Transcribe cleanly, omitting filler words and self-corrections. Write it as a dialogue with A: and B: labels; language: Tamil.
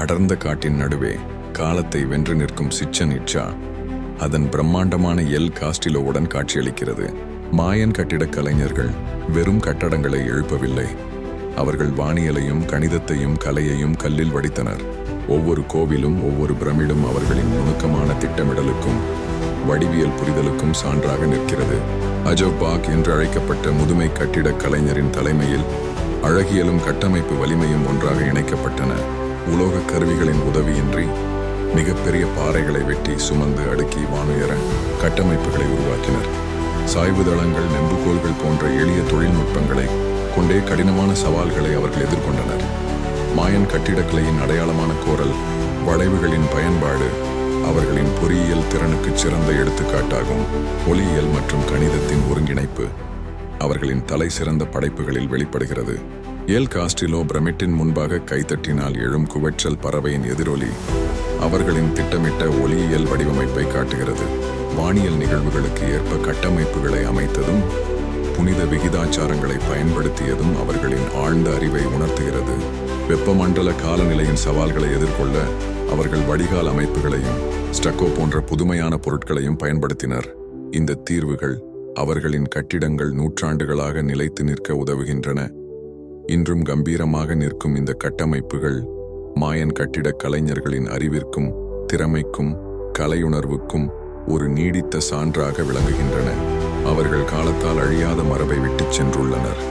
A: அடர்ந்த காட்டின் நடுவே காலத்தை வென்று நிற்கும் சிச்சன் இட்சா அதன் பிரம்மாண்டமான எல் காஸ்டிலோவுடன் காட்சியளிக்கிறது. மாயன் கட்டிடக் கலைஞர்கள் வெறும் கட்டடங்களை எழுப்பவில்லை, அவர்கள் வானியலையும் கணிதத்தையும் கலையையும் கல்லில் வடித்தனர். ஒவ்வொரு கோவிலும் ஒவ்வொரு பிரமிடும் அவர்களின் நுணுக்கமான திட்டமிடலுக்கும் வடிவியல் புரிதலுக்கும் சான்றாக நிற்கிறது. அஜப் பாக் என்று அழைக்கப்பட்ட முதுமை கட்டிடக் கலைஞரின் தலைமையில் அழகியலும் கட்டமைப்பு வலிமையும் ஒன்றாக இணைக்கப்பட்டன. உலோக கருவிகளின் உதவியின்றி மிகப்பெரிய பாறைகளை வெட்டி சுமந்து அடுக்கி வானுயர கட்டமைப்புகளை உருவாக்கினர். சாய்வு தளங்கள், நெம்புகோல்கள் போன்ற எளிய தொழில்நுட்பங்களை கொண்டே கடினமான சவால்களை அவர்கள் எதிர்கொண்டனர். மாயன் கட்டிடக்கலையின் அடையாளமான கோரல் வளைவுகளின் பயன்பாடு அவர்களின் பொறியியல் திறனுக்கு சிறந்த எடுத்துக்காட்டாகும். ஒளியியல் மற்றும் கணிதத்தின் ஒருங்கிணைப்பு அவர்களின் தலை சிறந்த படைப்புகளில் வெளிப்படுகிறது. எல் காஸ்டிலோ பிரமிட்டின் முன்பாக கைத்தட்டினால் எழும் குவற்றல் பறவையின் எதிரொலி அவர்களின் திட்டமிட்ட ஒளியியல் வடிவமைப்பை காட்டுகிறது. வானியல் நிகழ்வுகளுக்கு ஏற்ப கட்டமைப்புகளை அமைத்ததும் புனித விகிதாச்சாரங்களை பயன்படுத்தியதும் அவர்களின் ஆழ்ந்த அறிவை உணர்த்துகிறது. வெப்பமண்டல காலநிலையின் சவால்களை எதிர்கொள்ள அவர்கள் வடிகால் அமைப்புகளையும் ஸ்டக்கோ போன்ற புதுமையான பொருட்களையும் பயன்படுத்தினர். இந்த தீர்வுகள் அவர்களின் கட்டிடங்கள் நூற்றாண்டுகளாக நிலைத்து நிற்க உதவுகின்றன. இன்றும் கம்பீரமாக நிற்கும் இந்த கட்டமைப்புகள் மாயன் கட்டிடக் கலைஞர்களின் அறிவிற்கும் திறமைக்கும் கலையுணர்வுக்கும் ஒரு நீடித்த சான்றாக விளங்குகின்றன. அவர்கள் காலத்தால் அழியாத மரபை விட்டுச் சென்றுள்ளனர்.